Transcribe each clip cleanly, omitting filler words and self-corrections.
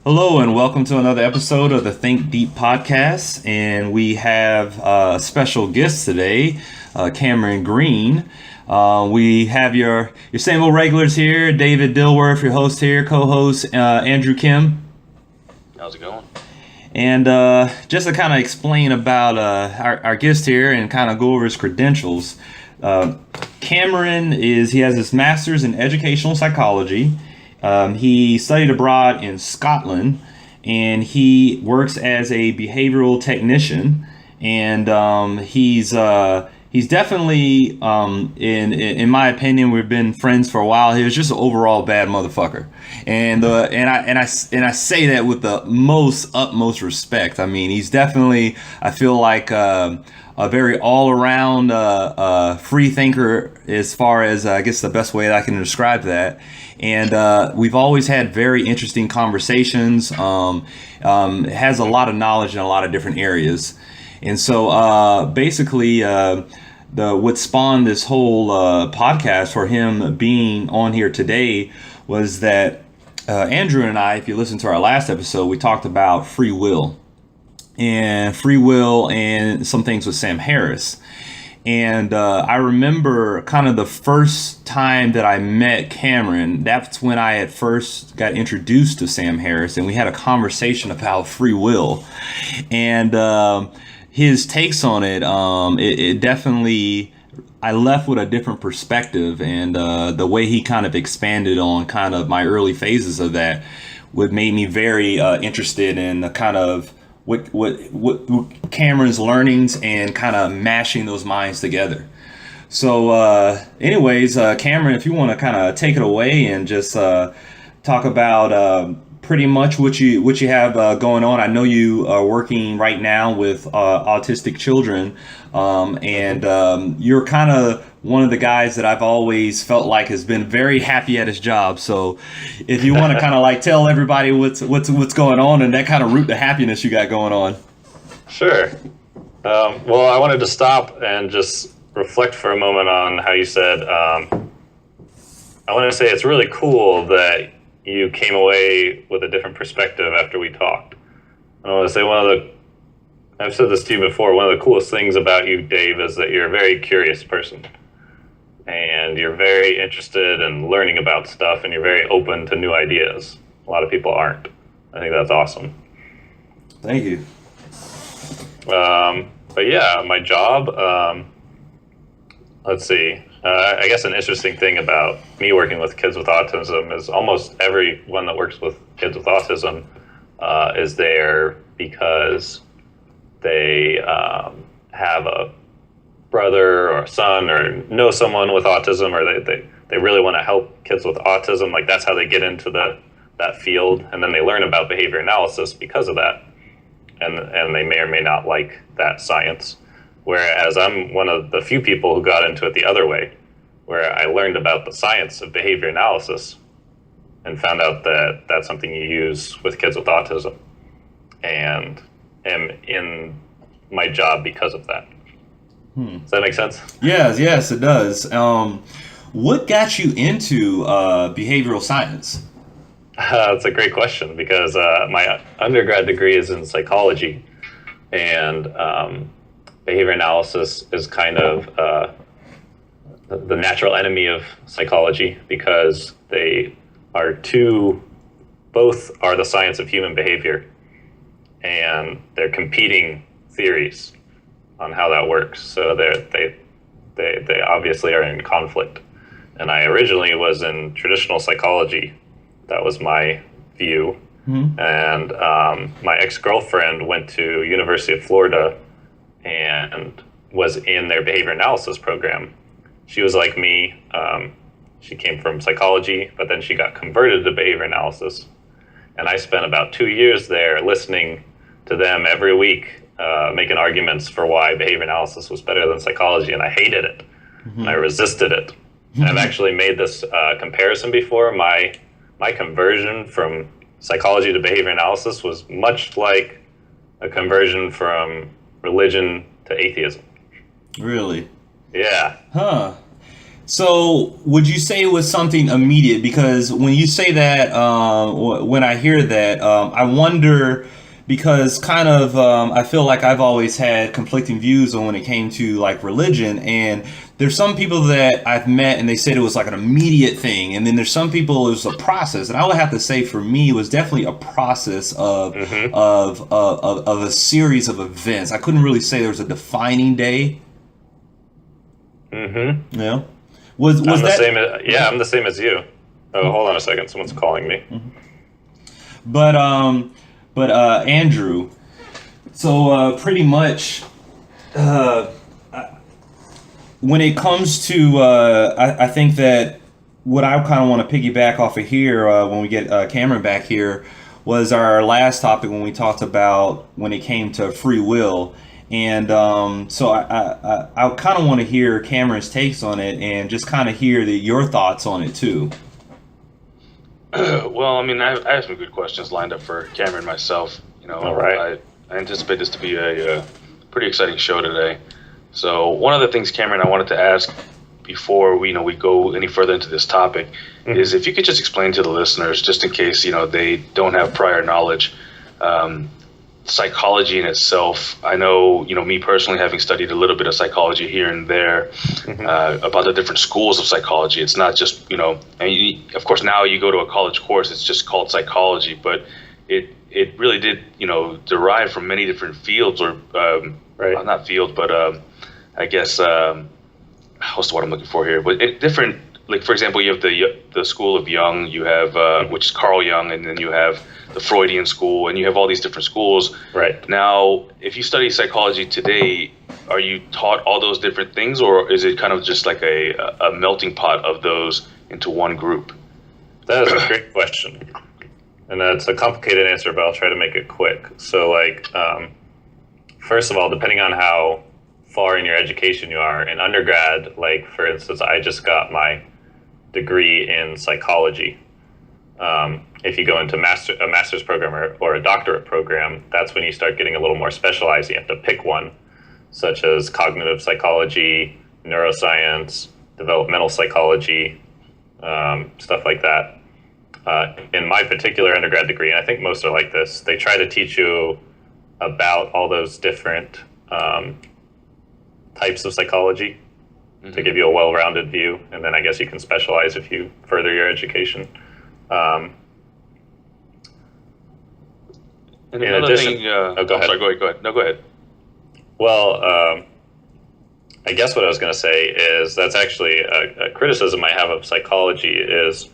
Hello and welcome to another episode of the ThinkDeep podcast. And we have a special guest today, Cameron Green. We have your same old regulars here, David Dilworth, your host here, co-host Andrew Kim. How's it going? And just to kind of explain about our guest here and kind of go over his credentials, Cameron he has his master's in educational psychology. He studied abroad in Scotland, and he works as a behavioral technician. And he's definitely, in my opinion, we've been friends for a while. He was just an overall bad motherfucker, and I say that with the utmost respect. I mean, he's definitely, I feel like, a very all-around free thinker, as far as I guess the best way that I can describe that. And we've always had very interesting conversations. Has a lot of knowledge in a lot of different areas. And so basically, what spawned this whole podcast for him being on here today was that Andrew and I, if you listen to our last episode, we talked about free will and some things with Sam Harris. And I remember kind of the first time that I met Cameron, that's when I had first got introduced to Sam Harris, and we had a conversation about free will. And his takes on it, it definitely, I left with a different perspective, and the way he kind of expanded on kind of my early phases of that would made me very interested in the kind of what Cameron's learnings and kind of mashing those minds together. So anyways, Cameron, if you want to kind of take it away and just talk about pretty much what you have going on. I know you are working right now with autistic children, and you're kind of one of the guys that I've always felt like has been very happy at his job. So if you want to kind of like tell everybody what's going on and that kind of root to happiness you got going on. Sure. Well, I wanted to stop and just reflect for a moment on how you said, I want to say it's really cool that you came away with a different perspective after we talked. I want to say I've said this to you before, one of the coolest things about you, Dave, is that you're a very curious person. And you're very interested in learning about stuff, and you're very open to new ideas. A lot of people aren't. I think that's awesome. Thank you. But yeah, my job, let's see. I guess an interesting thing about me working with kids with autism is almost everyone that works with kids with autism is there because they have a brother or son or know someone with autism, or they really want to help kids with autism. Like, that's how they get into that field, and then they learn about behavior analysis because of that, and they may or may not like that science. Whereas I'm one of the few people who got into it the other way, where I learned about the science of behavior analysis and found out that that's something you use with kids with autism, and am in my job because of that. Does that make sense? Yes, it does. What got you into behavioral science? That's a great question, because my undergrad degree is in psychology, and behavior analysis is kind of the natural enemy of psychology, because they are both are the science of human behavior, and they're competing theories on how that works. So they obviously are in conflict. And I originally was in traditional psychology. That was my view. Mm-hmm. And my ex-girlfriend went to University of Florida and was in their behavior analysis program. She was like me. She came from psychology, but then she got converted to behavior analysis. And I spent about 2 years there listening to them every week, making arguments for why behavior analysis was better than psychology, and I hated it. Mm-hmm. And I resisted it. And I've actually made this comparison before. My conversion from psychology to behavior analysis was much like a conversion from religion to atheism. Really? Yeah. Huh. So, would you say it was something immediate? Because when you say that, when I hear that, I wonder because kind of I feel like I've always had conflicting views on when it came to like religion, and there's some people that I've met and they said it was like an immediate thing, and then there's some people it was a process, and I would have to say for me it was definitely a process of Mm-hmm. of a series of events. I couldn't really say there was a defining day. Mm-hmm. You know, was I'm the that? same. Yeah, I'm the same as you. Oh, hold on a second. Someone's calling me. But Andrew, so pretty much when it comes to I think that what I kind of want to piggyback off of here when we get Cameron back here was our last topic when we talked about when it came to free will. And so I kind of want to hear Cameron's takes on it and just kind of hear your thoughts on it too. Well, I mean, I have some good questions lined up for Cameron myself. All right. I anticipate this to be a pretty exciting show today. So, one of the things, Cameron, I wanted to ask before we go any further into this topic is if you could just explain to the listeners, just in case they don't have prior knowledge, psychology in itself. I know, me personally, having studied a little bit of psychology here and there, about the different schools of psychology. It's not just, of course, now you go to a college course, it's just called psychology, but it really did, derive from many different fields or, Right. not fields, but I guess, what's the word I'm looking for here? But different, like, for example, you have the school of Jung, you have, which is Carl Jung, and then you have the Freudian school, and you have all these different schools. Right. Now, if you study psychology today, are you taught all those different things, or is it kind of just like a melting pot of those into one group? That is a great question. And that's a complicated answer, but I'll try to make it quick. So, like, first of all, depending on how far in your education you are, in undergrad, like, for instance, I just got my degree in psychology. If you go into a master's program or a doctorate program, that's when you start getting a little more specialized. You have to pick one, such as cognitive psychology, neuroscience, developmental psychology, stuff like that. In my particular undergrad degree, and I think most are like this, they try to teach you about all those different types of psychology to give you a well-rounded view, and then I guess you can specialize if you further your education. And In another addition- thing, go ahead. Sorry, go ahead. No, go ahead. Well, I guess what I was going to say is that's actually a criticism I have of psychology is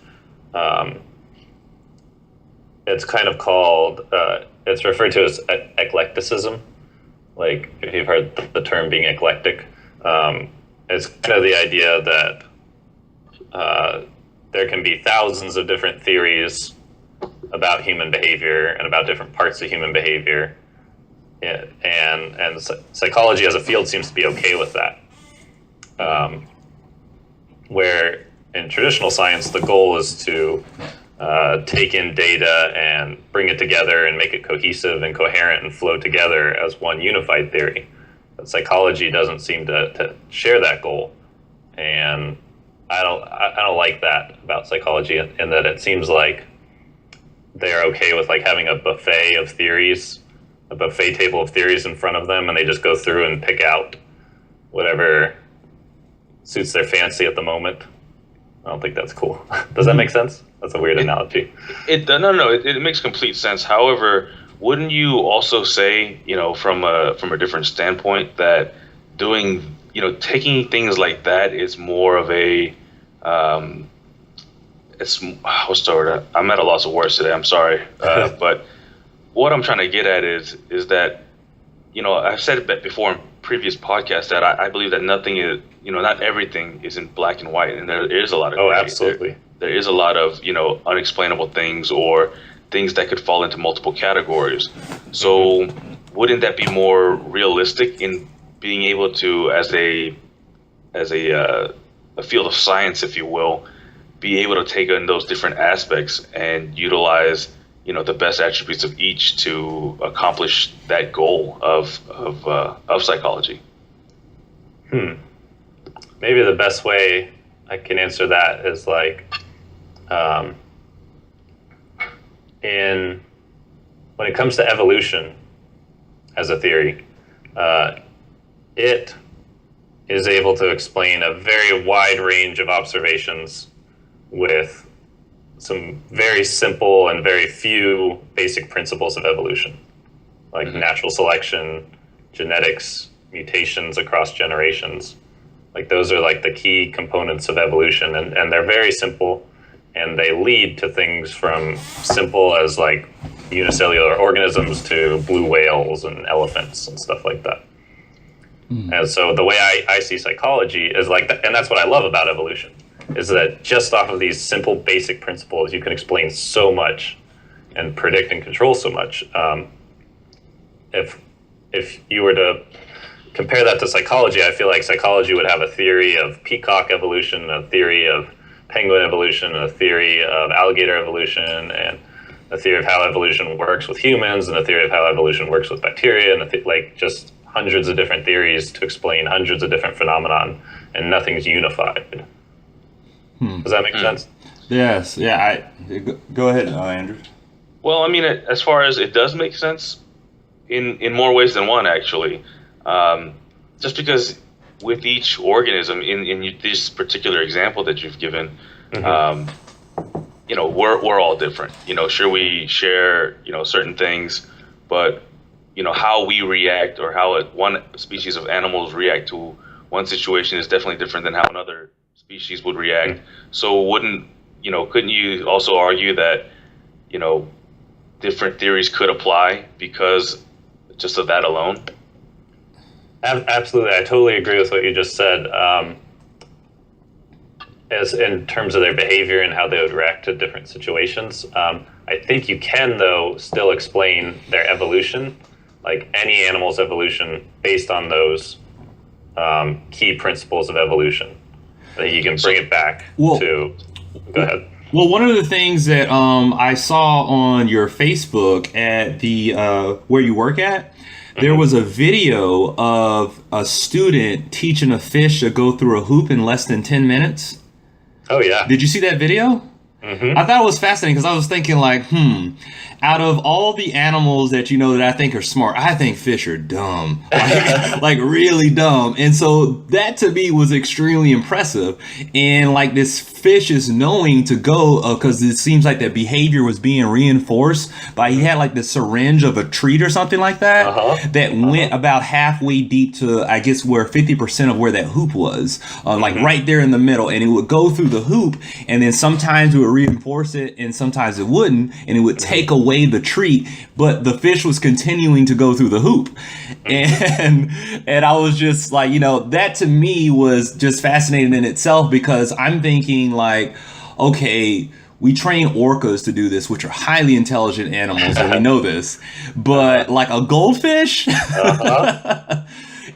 it's kind of called, it's referred to as eclecticism. Like, if you've heard the term being eclectic, it's kind of the idea that there can be thousands of different theories about human behavior and about different parts of human behavior. And psychology as a field seems to be okay with that. Where in traditional science, the goal is to take in data and bring it together and make it cohesive and coherent and flow together as one unified theory. But psychology doesn't seem to share that goal. And I don't like that about psychology, in that it seems like they're okay with like having a buffet of theories, a buffet table of theories in front of them, and they just go through and pick out whatever suits their fancy at the moment. I don't think that's cool. Does that make sense? That's a weird analogy. No. It makes complete sense. However, wouldn't you also say, from a different standpoint, that doing, taking things like that is more of a, it's, what's the word? I'm at a loss of words today. I'm sorry, but what I'm trying to get at is that, I've said it before in previous podcasts that I believe that nothing is, not everything is in black and white, and there is a lot of Oh, gray. absolutely. There is a lot of, unexplainable things or things that could fall into multiple categories. So wouldn't that be more realistic in being able to, as a field of science, if you will, be able to take in those different aspects and utilize, the best attributes of each to accomplish that goal of psychology? Maybe the best way I can answer that is like, when it comes to evolution as a theory, it is able to explain a very wide range of observations with some very simple and very few basic principles of evolution, like natural selection, genetics, mutations across generations. Like those are like the key components of evolution, and they're very simple, and they lead to things from simple as like unicellular organisms to blue whales and elephants and stuff like that. And so the way I see psychology is like that, and that's what I love about evolution, is that just off of these simple basic principles, you can explain so much and predict and control so much. If you were to compare that to psychology, I feel like psychology would have a theory of peacock evolution, a theory of penguin evolution, a theory of alligator evolution, and a theory of how evolution works with humans, and a theory of how evolution works with bacteria, and like just hundreds of different theories to explain hundreds of different phenomenon, and nothing's unified. Does that make sense? Yes. Yeah. Go ahead, Andrew. Well, I mean, as far as it does make sense in more ways than one, actually. Just because with each organism, in this particular example that you've given, we're all different. Sure, we share, certain things, but how we react or how one species of animals react to one situation is definitely different than how another species would react. So couldn't you also argue that, different theories could apply because just of that alone? Absolutely. I totally agree with what you just said. As in terms of their behavior and how they would react to different situations. I think you can, though, still explain their evolution, like any animal's evolution, based on those key principles of evolution. I think you can bring it back to... Go ahead. Well, one of the things that I saw on your Facebook at the where you work at, there was a video of a student teaching a fish to go through a hoop in less than 10 minutes. Oh, yeah. Did you see that video? I thought it was fascinating because I was thinking like, out of all the animals that that I think are smart, I think fish are dumb, like really dumb. And so that to me was extremely impressive. And like this fish is knowing to go because it seems like that behavior was being reinforced by he had like the syringe of a treat or something like that that went about halfway deep to I guess where 50% of where that hoop was, like right there in the middle, and it would go through the hoop, and then sometimes it would reinforce it and sometimes it wouldn't, and it would take away the treat, but the fish was continuing to go through the hoop. And I was just like, that to me was just fascinating in itself, because I'm thinking like, okay, we train orcas to do this, which are highly intelligent animals, and we know this, but like a goldfish?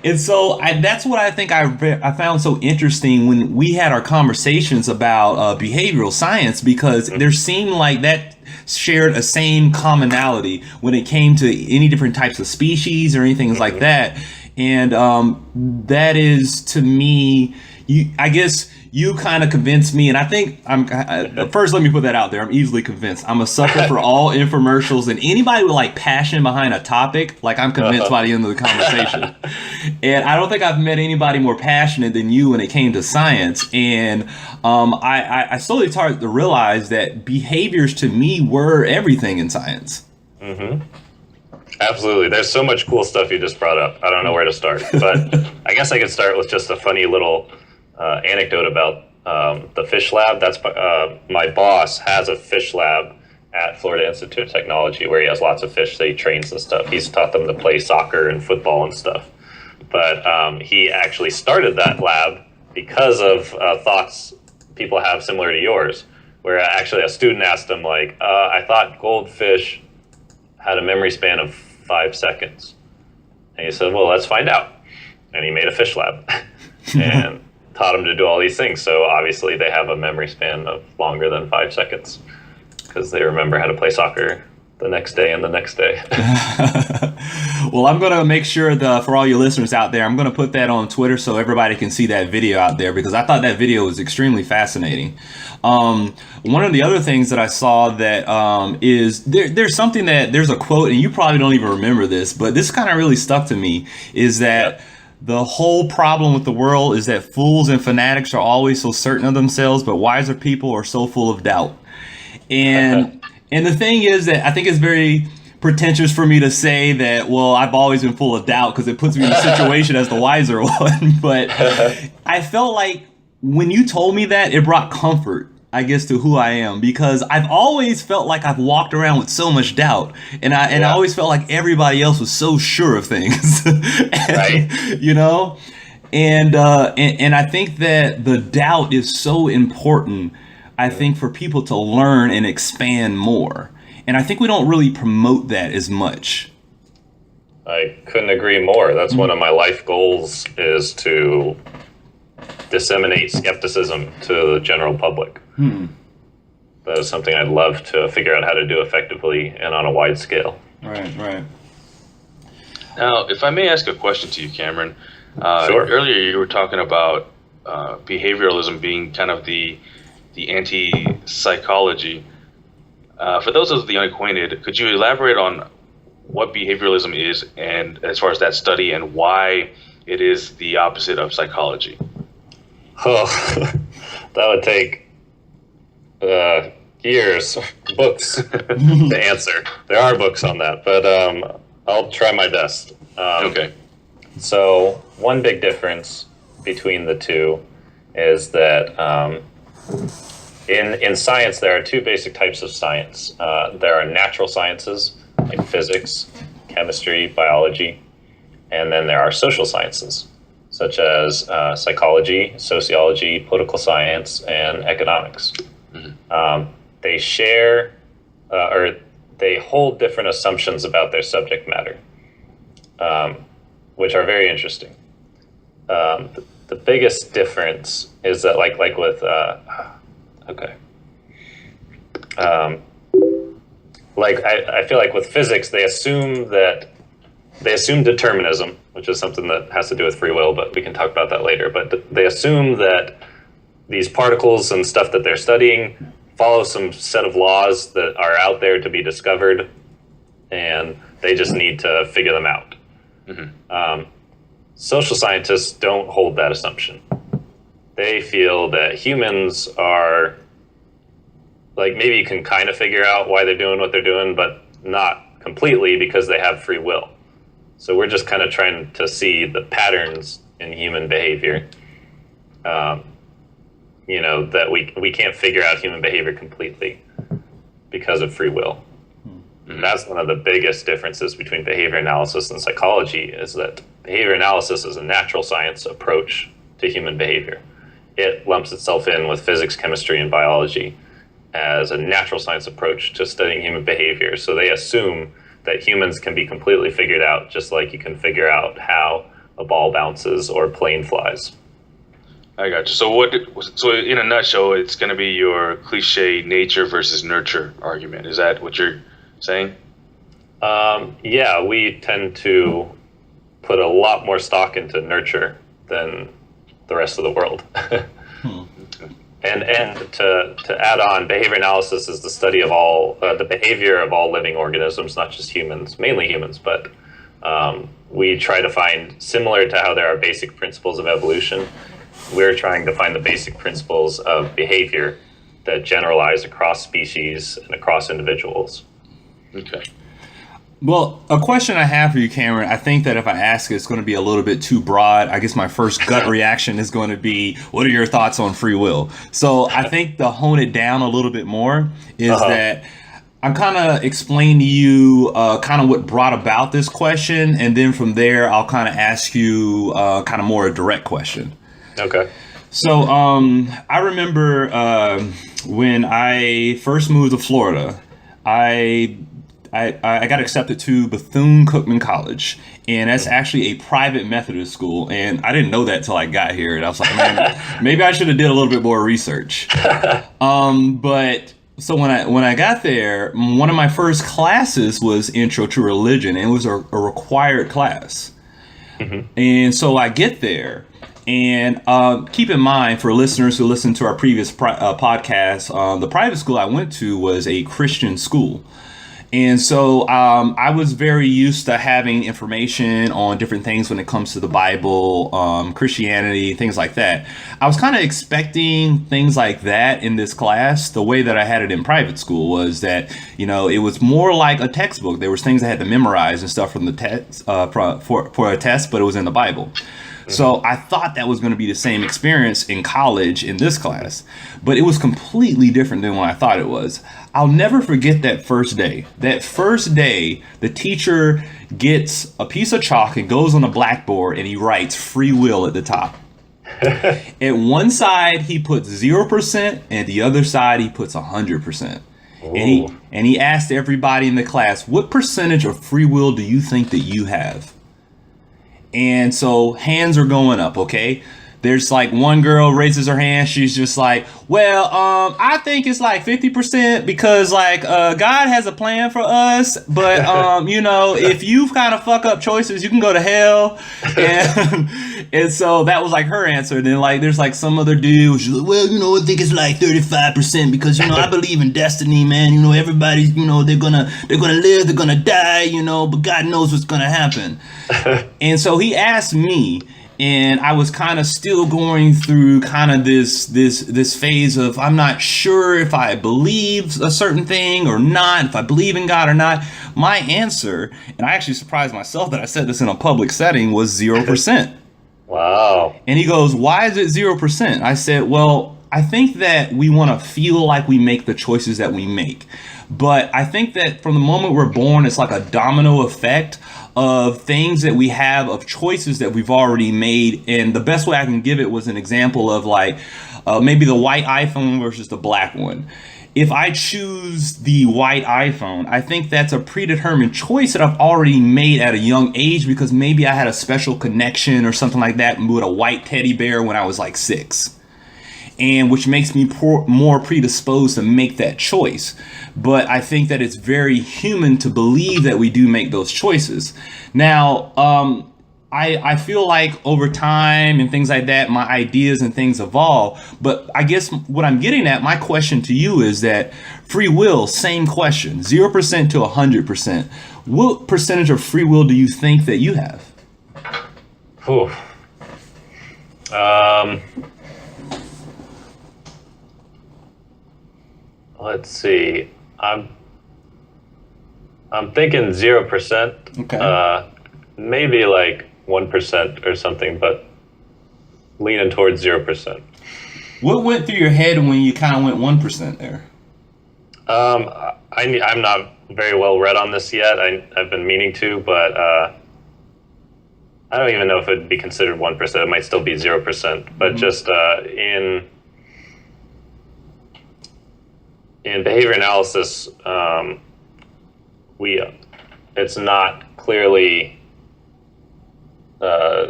And so that's what I think I found so interesting when we had our conversations about behavioral science, because there seemed like that shared a same commonality when it came to any different types of species or anything like that. And that is, to me, I guess you kind of convinced me, and I think first let me put that out there. I'm easily convinced. I'm a sucker for all infomercials, and anybody with like passion behind a topic, like I'm convinced by the end of the conversation. And I don't think I've met anybody more passionate than you when it came to science. And I slowly started to realize that behaviors to me were everything in science. Absolutely. There's so much cool stuff you just brought up. I don't know where to start, but I guess I could start with just a funny little anecdote about the fish lab. That's my boss has a fish lab at Florida Institute of Technology where he has lots of fish that he trains and stuff. He's taught them to play soccer and football and stuff. But he actually started that lab because of thoughts people have similar to yours, where actually a student asked him, like, I thought goldfish had a memory span of 5 seconds. And he said, well, let's find out. And he made a fish lab and taught him to do all these things. So obviously they have a memory span of longer than 5 seconds because they remember how to play soccer the next day and the next day. Well, I'm going to make sure for all your listeners out there, I'm going to put that on Twitter so everybody can see that video out there, because I thought that video was extremely fascinating. One of the other things that I saw that is there's something there's a quote, and you probably don't even remember this, but this kind of really stuck to me, is that the whole problem with the world is that fools and fanatics are always so certain of themselves, but wiser people are so full of doubt. And the thing is that I think it's very pretentious for me to say that, well, I've always been full of doubt, because it puts me in a situation as the wiser one. But I felt like when you told me that, it brought comfort, I guess, to who I am, because I've always felt like I've walked around with so much doubt, and I always felt like everybody else was so sure of things. Right. You know? And I think that the doubt is so important, I think, for people to learn and expand more. And I think we don't really promote that as much. I couldn't agree more. That's one of my life goals, is to disseminate skepticism to the general public. That is something I'd love to figure out how to do effectively and on a wide scale. Right. Now, if I may ask a question to you, Cameron. Sure. Earlier you were talking about behavioralism being kind of the anti-psychology. For those of the unacquainted, could you elaborate on what behavioralism is, and as far as that study, and why it is the opposite of psychology? Oh, that would take years, books to answer. There are books on that, but I'll try my best. Okay. So one big difference between the two is that in science, there are two basic types of science. There are natural sciences, like physics, chemistry, biology, and then there are social sciences, such as psychology, sociology, political science, and economics. They share, or they hold different assumptions about their subject matter, which are very interesting. The biggest difference is that, like with, I feel like with physics, they assume determinism, which is something that has to do with free will, but we can talk about that later. But they assume that these particles and stuff that they're studying follow some set of laws that are out there to be discovered, and they just need to figure them out. Social scientists don't hold that assumption. They feel that humans are, like, maybe you can kind of figure out why they're doing what they're doing, but not completely, because they have free will. So we're just kind of trying to see the patterns in human behavior. That we can't figure out human behavior completely because of free will. That's one of the biggest differences between behavior analysis and psychology, is that behavior analysis is a natural science approach to human behavior. It lumps itself in with physics, chemistry, and biology as a natural science approach to studying human behavior. So they assume that humans can be completely figured out, just like you can figure out how a ball bounces or a plane flies. I got you. So in a nutshell, it's going to be your cliche nature versus nurture argument. Is that what you're saying? Yeah, we tend to put a lot more stock into nurture than the rest of the world. And to add on, behavior analysis is the study of all the behavior of all living organisms, not just humans, mainly humans, but we try to find, similar to how there are basic principles of evolution, we're trying to find the basic principles of behavior that generalize across species and across individuals. Okay. Well, a question I have for you, Cameron, I think that if I ask it, it's going to be a little bit too broad. I guess my first gut reaction is going to be, what are your thoughts on free will? So I think to hone it down a little bit more is that I'm kind of explain to you kind of what brought about this question. And then from there, I'll kind of ask you kind of more a direct question. Okay. So I remember when I first moved to Florida, I got accepted to Bethune-Cookman College, and that's actually a private Methodist school, and I didn't know that till I got here, and I was like, man, maybe I should have did a little bit more research. But So when I got there, one of my first classes was Intro to Religion, and it was a required class. And so I get there, and keep in mind for listeners who listen to our previous podcast, the private school I went to was a Christian school. And so I was very used to having information on different things when it comes to the Bible, Christianity, things like that. I was kind of expecting things like that in this class. The way that I had it in private school was that, it was more like a textbook. There was things I had to memorize and stuff from the text for a test, but it was in the Bible. So I thought that was going to be the same experience in college in this class, but it was completely different than what I thought it was. I'll never forget that first day. That first day, the teacher gets a piece of chalk and goes on a blackboard and he writes free will at the top. At one side, he puts 0%, and the other side, he puts 100%. And he asked everybody in the class, what percentage of free will do you think that you have? And so hands are going up, okay? There's like one girl raises her hand. She's just like, well, I think it's like 50% because like God has a plan for us. But, if you kind of fuck up choices, you can go to hell. And so that was like her answer. Then like there's like some other dude who's like, well, I think it's like 35% because, I believe in destiny, man. Everybody's, they're gonna live, they're gonna die, but God knows what's gonna happen. And so he asked me. And I was kind of still going through kind of this phase of I'm not sure if I believe a certain thing or not, if I believe in God or not. My answer, and I actually surprised myself that I said this in a public setting, was 0%. Wow. And he goes, why is it 0%? I said, well, I think that we want to feel like we make the choices that we make. But I think that from the moment we're born, it's like a domino effect of things that we have, of choices that we've already made. And the best way I can give it was an example of like maybe the white iPhone versus the black one. If I choose the white iPhone, I think that's a predetermined choice that I've already made at a young age because maybe I had a special connection or something like that with a white teddy bear when I was like 6. And which makes me more predisposed to make that choice. But I think that it's very human to believe that we do make those choices. Now, I feel like over time and things like that, my ideas and things evolve. But I guess what I'm getting at, my question to you is that free will, same question, 0% to 100%. What percentage of free will do you think that you have? Whew. Let's see. I'm thinking 0%. Okay. Maybe like 1% or something, but leaning towards 0%. What went through your head when you kind of went 1% there? I'm not very well read on this yet. I've been meaning to, but I don't even know if it'd be considered 1%. It might still be 0%. But just in behavior analysis, it's not clearly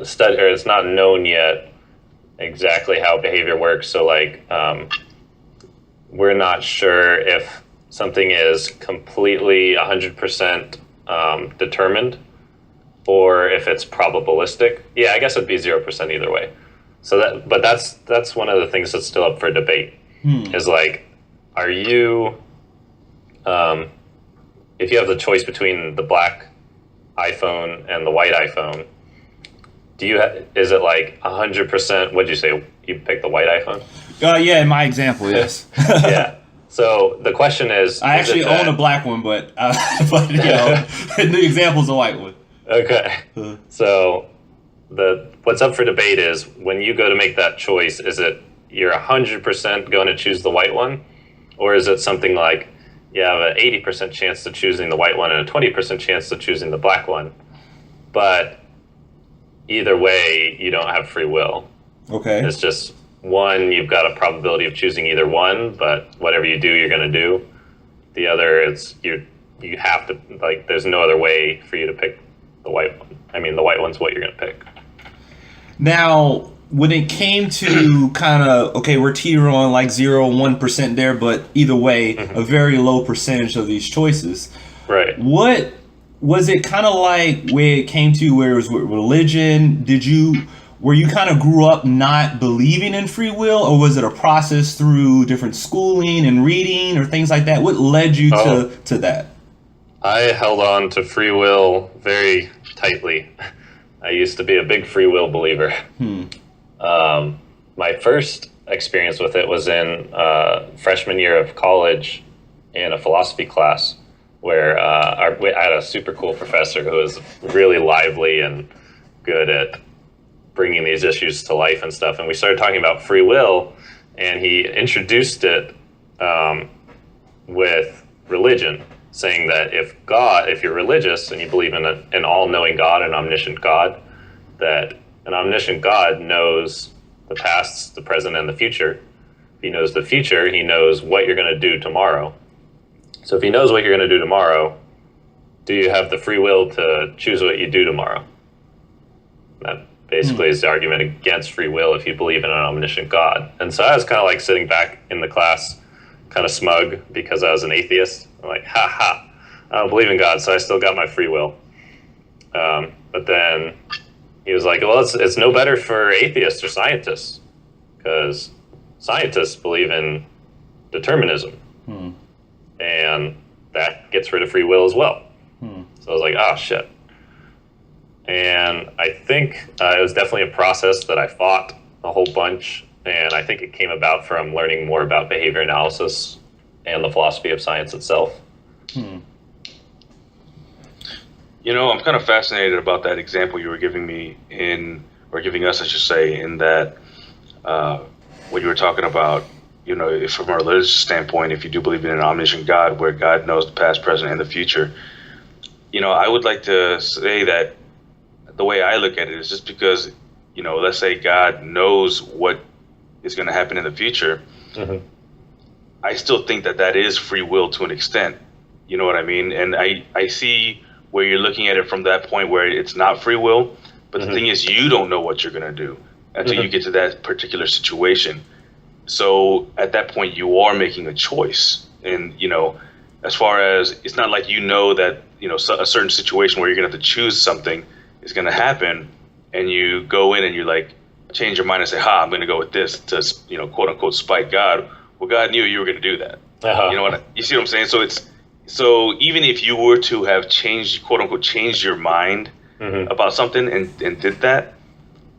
studied, or it's not known yet exactly how behavior works. So like, we're not sure if something is completely 100% determined or if it's probabilistic. Yeah, I guess it'd be 0% either way. So that's one of the things that's still up for debate. Is like, are you, if you have the choice between the black iPhone and the white iPhone, is it like 100%? What'd you say? You picked the white iPhone? Yeah, in my example, yes. Yeah. So the question is, I actually own a black one, but the example's a white one. Okay. So what's up for debate is when you go to make that choice, is it you're 100% going to choose the white one? Or is it something like you have an 80% chance of choosing the white one and a 20% chance of choosing the black one? But either way, you don't have free will. Okay. It's just one, you've got a probability of choosing either one, but whatever you do, you're going to do. The other, you have to, like, there's no other way for you to pick the white one. I mean, the white one's what you're going to pick. Now, when it came to kind of, okay, we're teetering on like 0 1% there, but either way, a very low percentage of these choices. Right. What was it kind of like where it came to where it was with religion? Were you kind of grew up not believing in free will, or was it a process through different schooling and reading or things like that? What led you to that? I held on to free will very tightly. I used to be a big free will believer. My first experience with it was in freshman year of college in a philosophy class where I had a super cool professor who was really lively and good at bringing these issues to life and stuff. And we started talking about free will, and he introduced it with religion, saying that if you're religious and you believe in an all-knowing God, an omniscient God, that an omniscient God knows the past, the present, and the future. If he knows the future, he knows what you're going to do tomorrow. So if he knows what you're going to do tomorrow, do you have the free will to choose what you do tomorrow? That basically is the argument against free will if you believe in an omniscient God. And so I was kind of like sitting back in the class, kind of smug because I was an atheist. I'm like, ha ha, I don't believe in God, so I still got my free will. But then he was like, well, it's no better for atheists or scientists, because scientists believe in determinism. And that gets rid of free will as well. So I was like, oh, shit. And I think it was definitely a process that I fought a whole bunch. And I think it came about from learning more about behavior analysis and the philosophy of science itself. You know, I'm kind of fascinated about that example you were giving me or giving us, I should say, in that what you were talking about, you know, if from a religious standpoint, if you do believe in an omniscient God, where God knows the past, present, and the future, you know, I would like to say that the way I look at it is just because, you know, let's say God knows what is going to happen in the future, I still think that is free will to an extent. You know what I mean? And I see where you're looking at it from that point where it's not free will, but the thing is, you don't know what you're going to do until you get to that particular situation. So at that point, you are making a choice. And, you know, as far as it's not like, you know, that, you know, a certain situation where you're going to have to choose something is going to happen, and you go in and you like change your mind and say, I'm going to go with this to, you know, quote unquote, spite God. Well, God knew you were going to do that. You know what? You see what I'm saying? So even if you were to have changed, quote unquote, changed your mind about something and did that,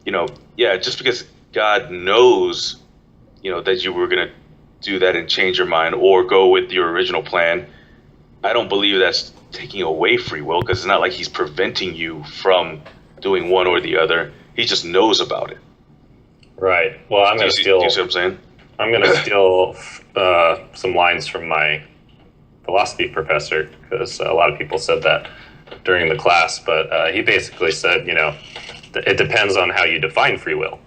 you know, yeah, just because God knows, you know, that you were going to do that and change your mind or go with your original plan, I don't believe that's taking away free will, because it's not like he's preventing you from doing one or the other. He just knows about it. Right. Well, I'm going to steal. Do you see what I'm saying? I'm going to steal some lines from my philosophy professor, because a lot of people said that during the class. But he basically said, you know, it depends on how you define free will.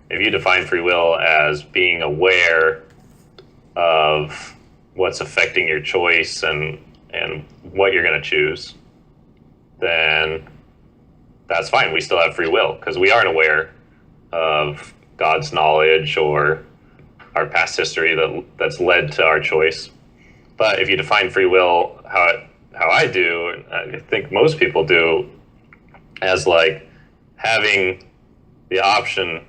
If you define free will as being aware of what's affecting your choice and what you're going to choose, then that's fine. We still have free will, because we aren't aware of God's knowledge or our past history that's led to our choice. But if you define free will how I do, I think most people do, as like having the option,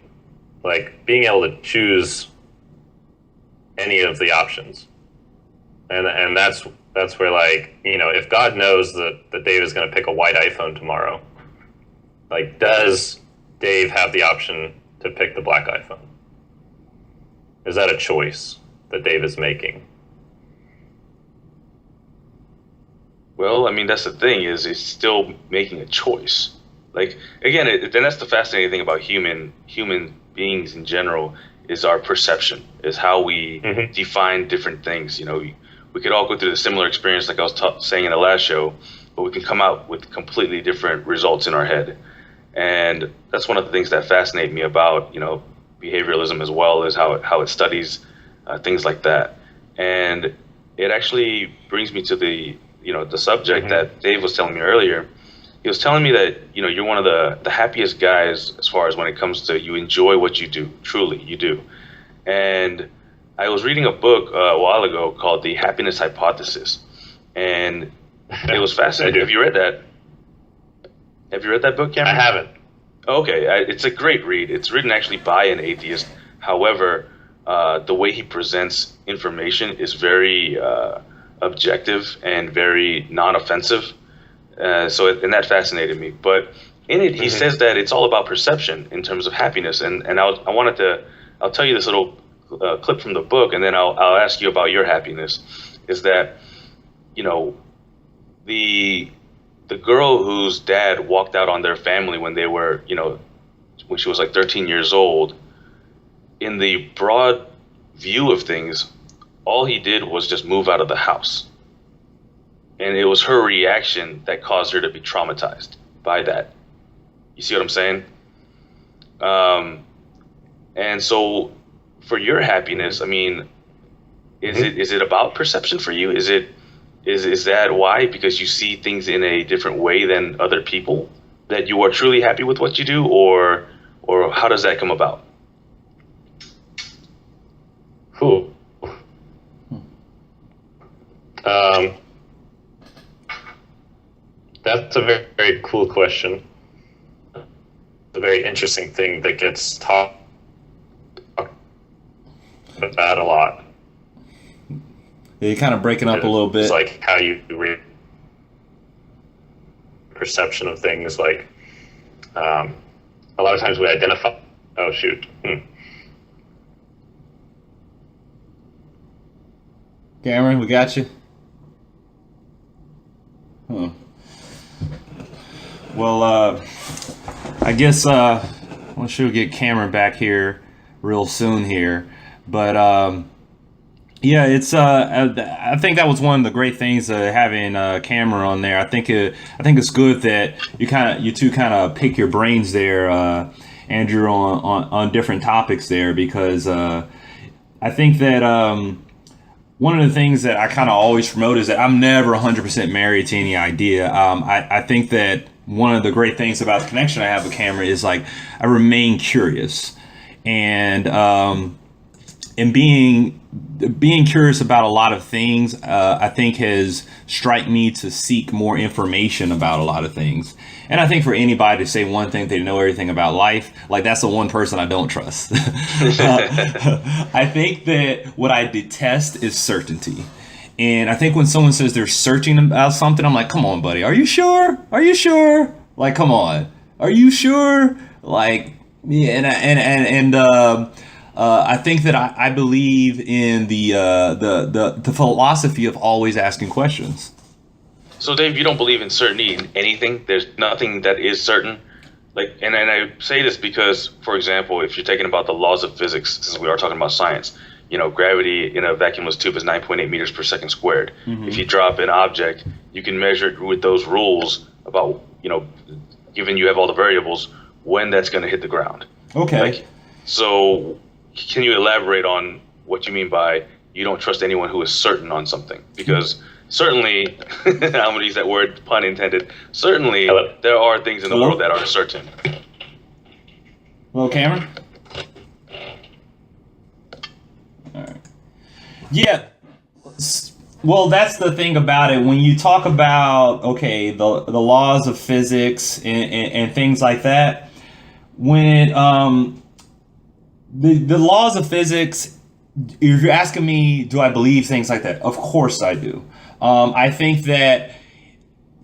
like being able to choose any of the options. And that's where, like, you know, if God knows that Dave is going to pick a white iPhone tomorrow, like, does Dave have the option to pick the black iPhone? Is that a choice that Dave is making? Well, I mean, that's the thing, is it's still making a choice. Like, again, then that's the fascinating thing about human beings in general, is our perception, is how we define different things. You know, we could all go through the similar experience, like I was saying in the last show, but we can come out with completely different results in our head. And that's one of the things that fascinate me about, you know, behavioralism as well, is how it studies things like that. And it actually brings me to the subject that Dave was telling me earlier, he was telling me that, you know, you're one of the happiest guys as far as when it comes to you enjoy what you do. Truly, you do. And I was reading a book a while ago called The Happiness Hypothesis, and it was fascinating. Have you read that? Have you read that book, Cameron? I haven't. Okay, it's a great read. It's written actually by an atheist. However, the way he presents information is very objective and very non-offensive. And that fascinated me. But in it, he says that it's all about perception in terms of happiness. And I'll tell you this little clip from the book, and then I'll ask you about your happiness. Is that, you know, the girl whose dad walked out on their family when they were, you know, when she was like 13 years old, in the broad view of things, all he did was just move out of the house. And it was her reaction that caused her to be traumatized by that. You see what I'm saying? And so for your happiness, I mean, is it about perception for you? Is that why? Because you see things in a different way than other people, that you are truly happy with what you do, or how does that come about? Cool. That's a very, very cool question. A very interesting thing that gets talked about a lot. Yeah, you're kind of breaking up a little bit. It's like how you read perception of things. Like a lot of times we identify. Oh shoot. Cameron, we got you. Huh. Well, I guess we should get Cameron back here real soon here, but yeah, it's I think that was one of the great things having Cameron on there. I think it's good that you two kind of pick your brains there, Andrew, on different topics there, because I think that one of the things that I kind of always promote is that I'm never 100% married to any idea. I think that one of the great things about the connection I have with Cameron is like I remain curious, and being curious about a lot of things, I think has striked me to seek more information about a lot of things. And I think for anybody to say one thing, they know everything about life, like that's the one person I don't trust. I think that what I detest is certainty. And I think when someone says they're searching about something, I'm like, come on, buddy. Are you sure? Are you sure? Like, come on. Are you sure? Like, yeah. I think that I believe in the philosophy of always asking questions. So, Dave, you don't believe in certainty in anything? There's nothing that is certain? Like, and I say this because, for example, if you're taking about the laws of physics, since we are talking about science, you know, gravity in a vacuumless tube is 9.8 meters per second squared. Mm-hmm. If you drop an object, you can measure it with those rules about, you know, given you have all the variables, when that's going to hit the ground. Okay. Like, so can you elaborate on what you mean by you don't trust anyone who is certain on something? Because certainly, I'm going to use that word, pun intended, certainly there are things in the world that are certain. Hello, Cameron? All right. Yeah. Well, that's the thing about it. When you talk about, okay, the laws of physics and things like that, when the laws of physics, if you're asking me, do I believe things like that? Of course I do. I think that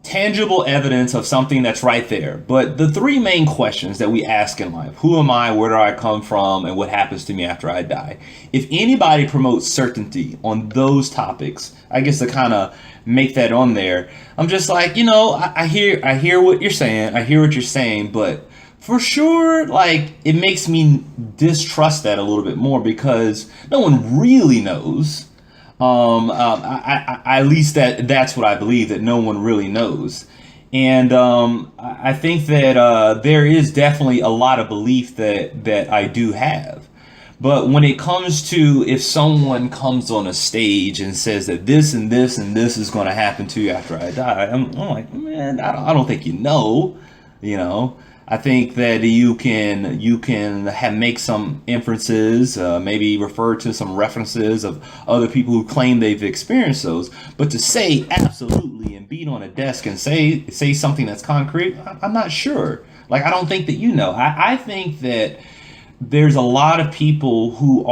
tangible evidence of something that's right there. But the three main questions that we ask in life: who am I, where do I come from, and what happens to me after I die? If anybody promotes certainty on those topics, I guess to kind of make that on there, I'm just like, you know, I hear what you're saying, but for sure, like, it makes me distrust that a little bit more, because no one really knows. At least that's what I believe, that no one really knows. And I think that there is definitely a lot of belief that I do have. But when it comes to if someone comes on a stage and says that this and this and this is going to happen to you after I die, I'm like, man, I don't think you know. You know, I think that you can make some inferences, maybe refer to some references of other people who claim they've experienced those. But to say absolutely and beat on a desk and say something that's concrete, I'm not sure. Like, I don't think that you know. I think that there's a lot of people who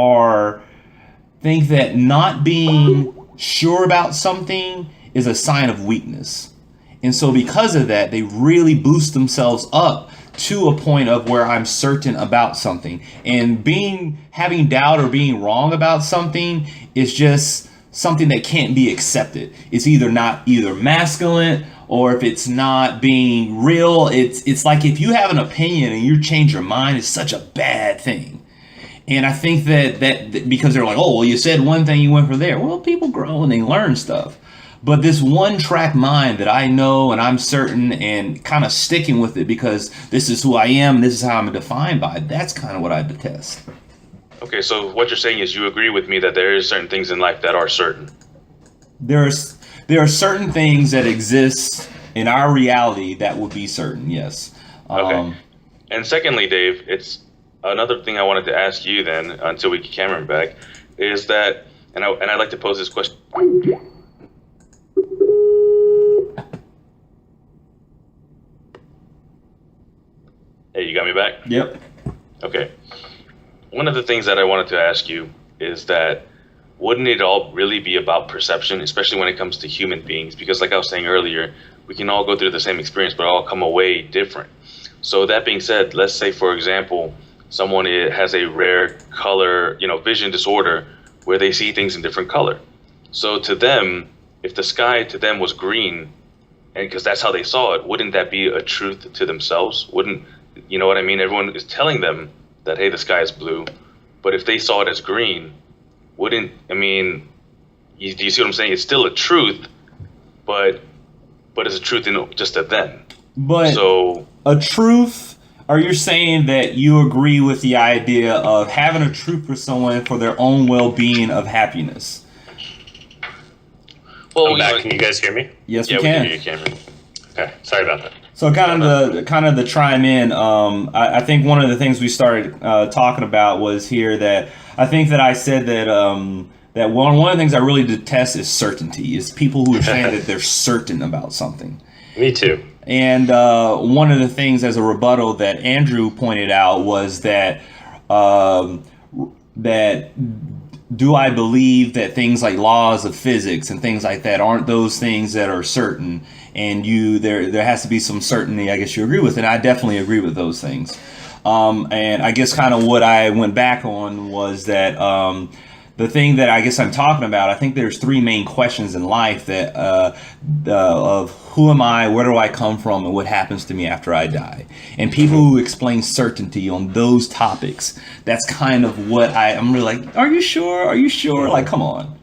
think that not being sure about something is a sign of weakness. And so because of that, they really boost themselves up to a point of where I'm certain about something. And having doubt or being wrong about something is just something that can't be accepted. It's either masculine, or if it's not being real, it's like if you have an opinion and you change your mind, it's such a bad thing. And I think that because they're like, oh, well, you said one thing, you went for there. Well, people grow and they learn stuff. But this one track mind that I know and I'm certain and kind of sticking with it because this is who I am, this is how I'm defined by, that's kind of what I detest. Okay, so what you're saying is you agree with me that there is certain things in life that are certain. There are certain things that exist in our reality that would be certain, yes. Okay. And secondly, Dave, it's another thing I wanted to ask you then, until we get Cameron back, is that, and I'd like to pose this question. Hey, you got me back? Yep. Okay. One of the things that I wanted to ask you is that wouldn't it all really be about perception, especially when it comes to human beings? Because like I was saying earlier, we can all go through the same experience, but all come away different. So that being said, let's say, for example, someone has a rare color, vision disorder where they see things in different color. So to them, if the sky to them was green, and because that's how they saw it, wouldn't that be a truth to themselves? Wouldn't, you know what I mean? Everyone is telling them that, hey, the sky is blue. But if they saw it as green, do you see what I'm saying? It's still a truth, but it's a truth just to them. But so a truth, are you saying that you agree with the idea of having a truth for someone for their own well-being of happiness? Well, I'm back. Can you guys hear me? Yes, we can. Yeah, we can hear you, Cameron. Okay, sorry about that. So kind of the chime in. I think one of the things we started talking about was here that I think that I said that that one of the things I really detest is certainty. Is people who are saying that they're certain about something. Me too. And one of the things as a rebuttal that Andrew pointed out was that do I believe that things like laws of physics and things like that aren't those things that are certain? And there has to be some certainty, I guess you agree with, and I definitely agree with those things. And I guess kind of what I went back on was that the thing that I guess I'm talking about, I think there's three main questions in life that of who am I, where do I come from, and what happens to me after I die. And people who explain certainty on those topics, that's kind of what I'm really like, are you sure? Are you sure? Like, come on.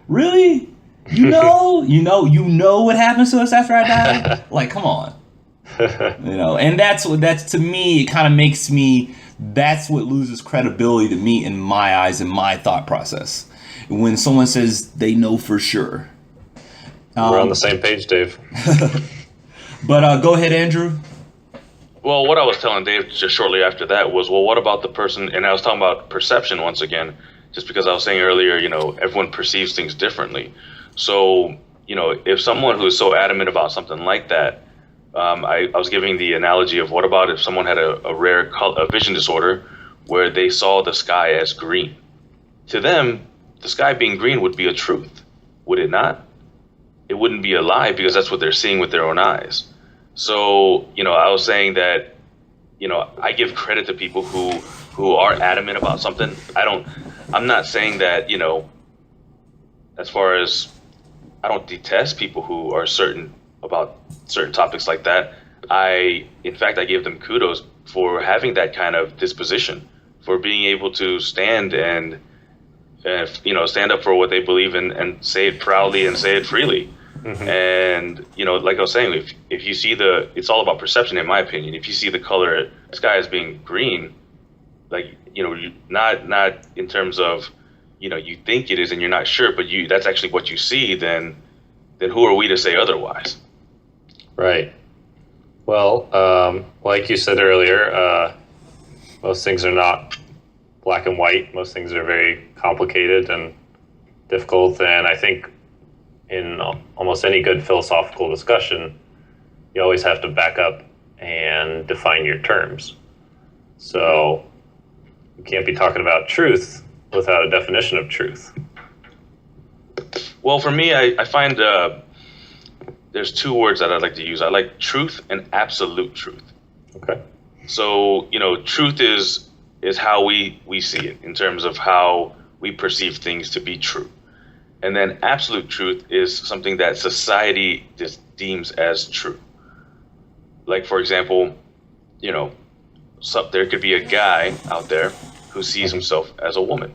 Really? You know what happens to us after I die? Like, come on. And that's to me, it kind of makes me, that's what loses credibility to me in my eyes and my thought process. When someone says they know for sure. We're on the same page, Dave. But go ahead, Andrew. Well, what I was telling Dave just shortly after that was, well, what about the person, and I was talking about perception once again, just because I was saying earlier, everyone perceives things differently. So, if someone who's so adamant about something like that, I was giving the analogy of what about if someone had a rare vision disorder where they saw the sky as green? To them, the sky being green would be a truth, would it not? It wouldn't be a lie because that's what they're seeing with their own eyes. So, I was saying that, I give credit to people who are adamant about something. I'm not saying that, as far as, I don't detest people who are certain about certain topics like that. In fact, I give them kudos for having that kind of disposition, for being able to stand and stand up for what they believe in and say it proudly and say it freely. Mm-hmm. And like I was saying, if you see it's all about perception, in my opinion. If you see the color sky as being green, like, not in terms of, you think it is and you're not sure, but that's actually what you see, then who are we to say otherwise? Right. Well, like you said earlier, most things are not black and white. Most things are very complicated and difficult. And I think in almost any good philosophical discussion, you always have to back up and define your terms. So you can't be talking about truth without a definition of truth. Well, for me, I find there's two words that I'd like to use. I like truth and absolute truth. Okay. So, truth is how we see it in terms of how we perceive things to be true. And then absolute truth is something that society just deems as true. Like, for example, there could be a guy out there who sees himself as a woman.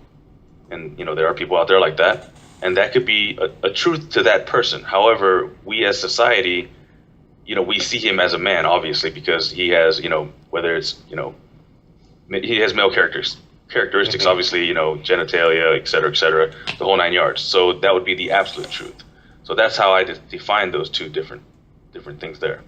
And, there are people out there like that. And that could be a truth to that person. However, we as society, we see him as a man, obviously, because he has, whether it's, he has male characteristics, obviously, genitalia, et cetera, the whole nine yards. So that would be the absolute truth. So that's how I define those two different things there.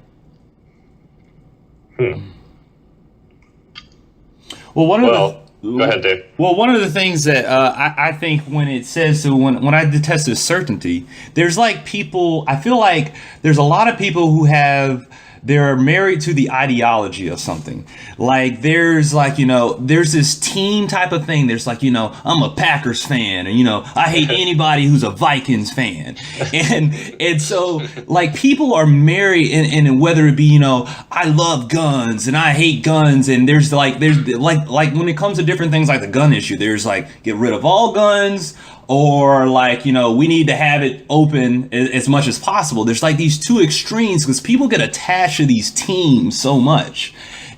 Well, go ahead, Dave. Well, one of the things that I think when it says, so when I detest this certainty, there's like people, I feel like there's a lot of people who they're married to the ideology of something. Like there's there's this team type of thing. There's I'm a Packers fan, and I hate anybody who's a Vikings fan. And so like people are married, and whether it be, I love guns and I hate guns, and there's like when it comes to different things like the gun issue, there's like get rid of all guns, or we need to have it open as much as possible. There's like these two extremes because people get attached to these teams so much.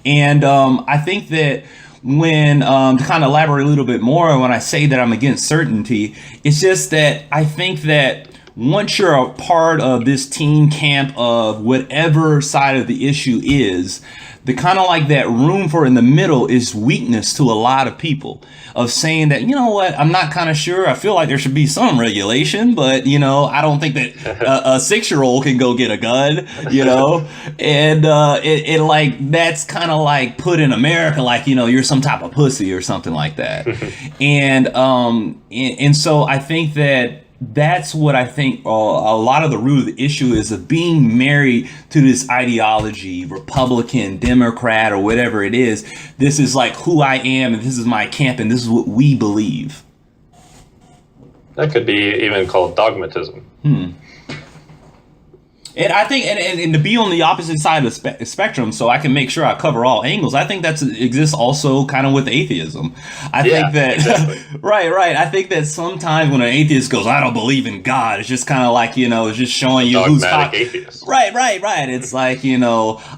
And I think that when, to kind of elaborate a little bit more, when I say that I'm against certainty, it's just that I think that once you're a part of this team camp of whatever side of the issue is, the kind of like that room for in the middle is weakness to a lot of people, of saying that, I'm not kind of sure. I feel like there should be some regulation, but, I don't think that a 6-year-old can go get a gun, and it like that's kind of like put in America, like, you're some type of pussy or something like that. And so I think that that's what I think a lot of the root of the issue is, of being married to this ideology, Republican, Democrat, or whatever it is. This is like who I am, and this is my camp, and this is what we believe. That could be even called dogmatism. And I think, and to be on the opposite side of the spectrum, so I can make sure I cover all angles, I think that exists also kind of with atheism. I think that, exactly. right. I think that sometimes when an atheist goes, I don't believe in God, it's just kind of like, it's just showing you who's hot. Atheist. Right. It's like,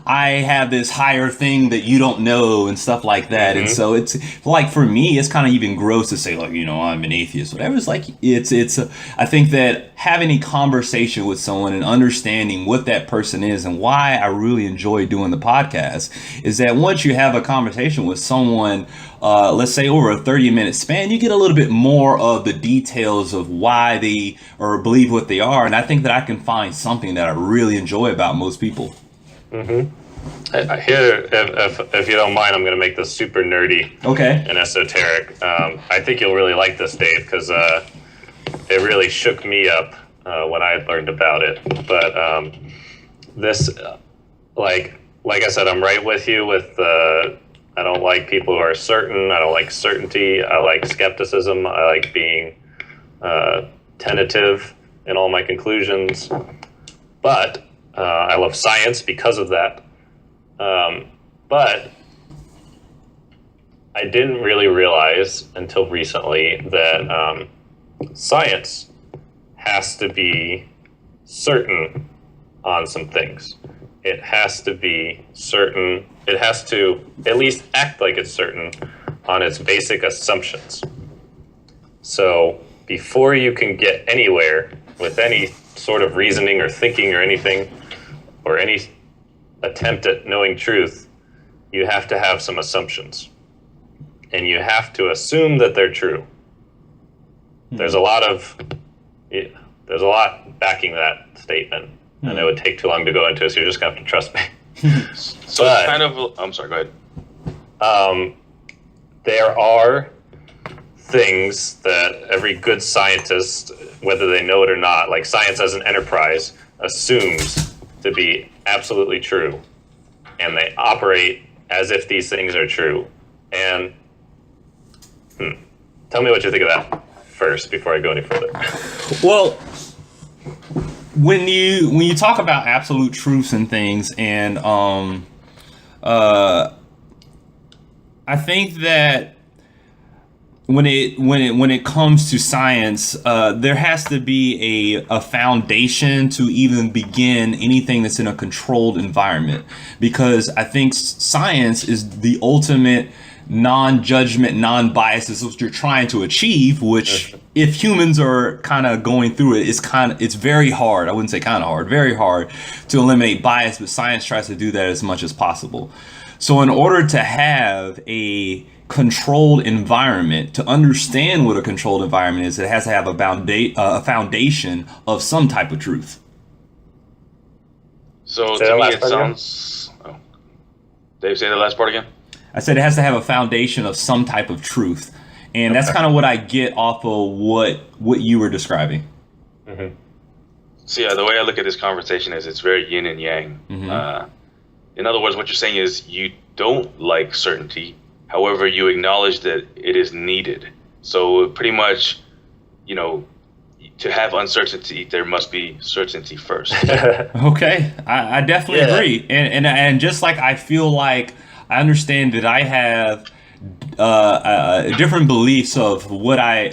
I have this higher thing that you don't know and stuff like that. And so it's like, for me, it's kind of even gross to say like, I'm an atheist, whatever. It's like, I think that having a conversation with someone and understanding what that person is, and why I really enjoy doing the podcast, is that once you have a conversation with someone, let's say over a 30-minute span, you get a little bit more of the details of why they or believe what they are. And I think that I can find something that I really enjoy about most people. Here, if you don't mind, I'm going to make this super nerdy and esoteric. I think you'll really like this, Dave, because it really shook me up when I learned about it. But this, like I said, I'm right with you with I don't like people who are certain. I don't like certainty. I like skepticism. I like being tentative in all my conclusions. But I love science because of that. But I didn't really realize until recently that science has to be certain on some things. It has to be certain. It has to at least act like it's certain on its basic assumptions. So before you can get anywhere with any sort of reasoning or thinking or anything, or any attempt at knowing truth, you have to have some assumptions. and you have to assume that they're true. There's a lot backing that statement, and it would take too long to go into, so you're just gonna have to trust me. So But, kind of, I'm sorry, go ahead. there are things that every good scientist, whether they know it or not, like science as an enterprise, assumes to be absolutely true, and they operate as if these things are true. And tell me what you think of that first before I go any further. Well, when you talk about absolute truths and things, and I think that when it comes to science, there has to be a foundation to even begin anything that's in a controlled environment, because I think science is the ultimate non-judgment, non-bias is what you're trying to achieve, which if humans are kind of going through it, it's very hard. I wouldn't say kind of hard, very hard to eliminate bias, but science tries to do that as much as possible. So in order to have a controlled environment, to understand what a controlled environment is, it has to have a foundation of some type of truth. So Say to that me, last it part again. sounds. Oh. Dave, say the last part again. I said it has to have a foundation of some type of truth. And that's kind of what I get off of what you were describing. Mm-hmm. So yeah, the way I look at this conversation is it's very yin and yang. Mm-hmm. In other words, what you're saying is you don't like certainty. However, you acknowledge that it is needed. So pretty much, to have uncertainty, there must be certainty first. Okay, I definitely agree. And just like I feel like I understand that I have different beliefs of what I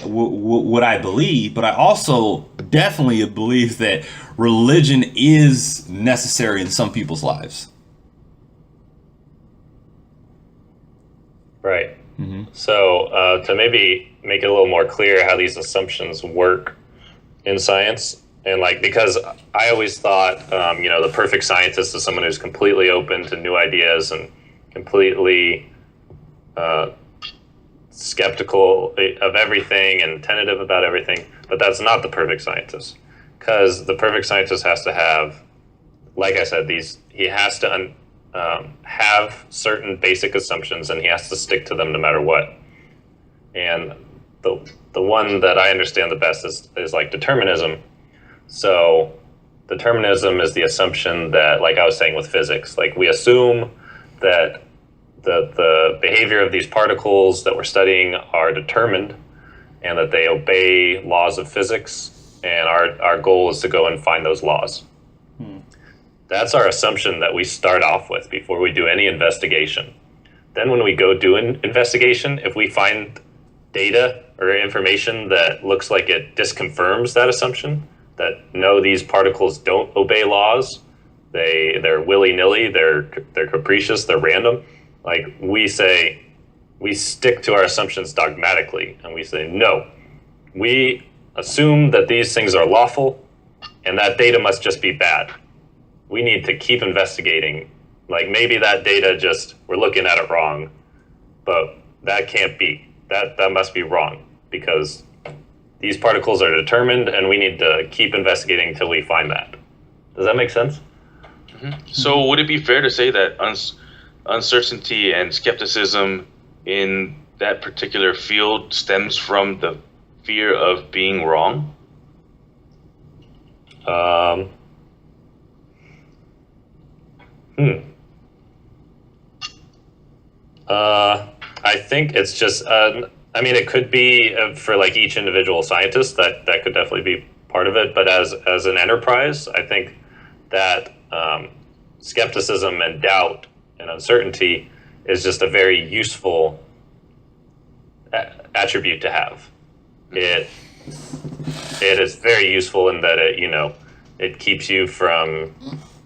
believe, but I also definitely believe that religion is necessary in some people's lives. Right. Mm-hmm. So to maybe make it a little more clear how these assumptions work in science, and because I always thought, the perfect scientist is someone who's completely open to new ideas and completely skeptical of everything and tentative about everything. But that's not the perfect scientist, because the perfect scientist has to have, like I said, he has to have certain basic assumptions, and he has to stick to them no matter what. And the one that I understand the best is like determinism. So determinism is the assumption that, like I was saying with physics, we assume that the behavior of these particles that we're studying are determined and that they obey laws of physics, and our goal is to go and find those laws. That's our assumption that we start off with before we do any investigation. Then when we go do an investigation, if we find data or information that looks like it disconfirms that assumption, that no, these particles don't obey laws, they're willy-nilly, they're capricious, they're random, we stick to our assumptions dogmatically, and we say, no, we assume that these things are lawful, and that data must just be bad. We need to keep investigating. Maybe that data we're looking at it wrong, but that can't be. That must be wrong, because these particles are determined, and we need to keep investigating until we find that. Does that make sense? Mm-hmm. So would it be fair to say that uncertainty and skepticism in that particular field stems from the fear of being wrong? I think it's just, it could be for each individual scientist, that could definitely be part of it. But as an enterprise, I think that skepticism and doubt and uncertainty is just a very useful attribute to have. It is very useful in that it keeps you from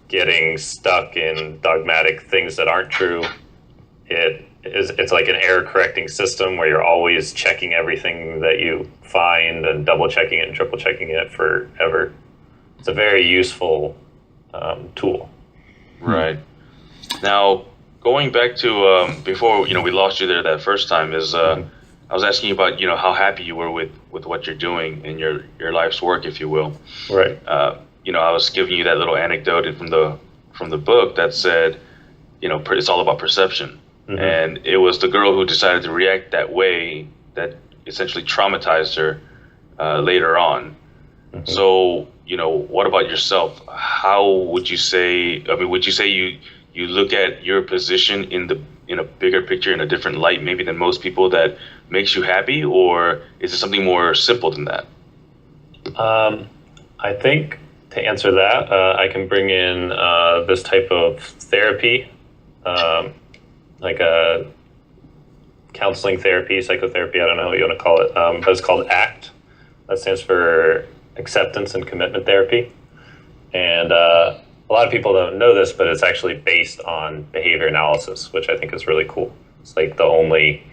getting stuck in dogmatic things that aren't true. It's like an error correcting system where you're always checking everything that you find and double checking it and triple checking it forever. It's a very useful tool. Right. Now, going back to before we lost you there that first time is I was asking you about how happy you were with what you're doing in your life's work, if you will. Right. I was giving you that little anecdote from the book that said, it's all about perception, and it was the girl who decided to react that way that essentially traumatized her later on. So what about yourself? How would you say? I mean, would you say you look at your position in a bigger picture, in a different light, maybe than most people, that makes you happy, or is it something more simple than that? I think to answer that, I can bring in this type of therapy, like a counseling therapy, psychotherapy. I don't know what you want to call it, but it's called ACT. That stands for Acceptance and Commitment Therapy, and a lot of people don't know this, but it's actually based on behavior analysis, which I think is really cool. It's like the only,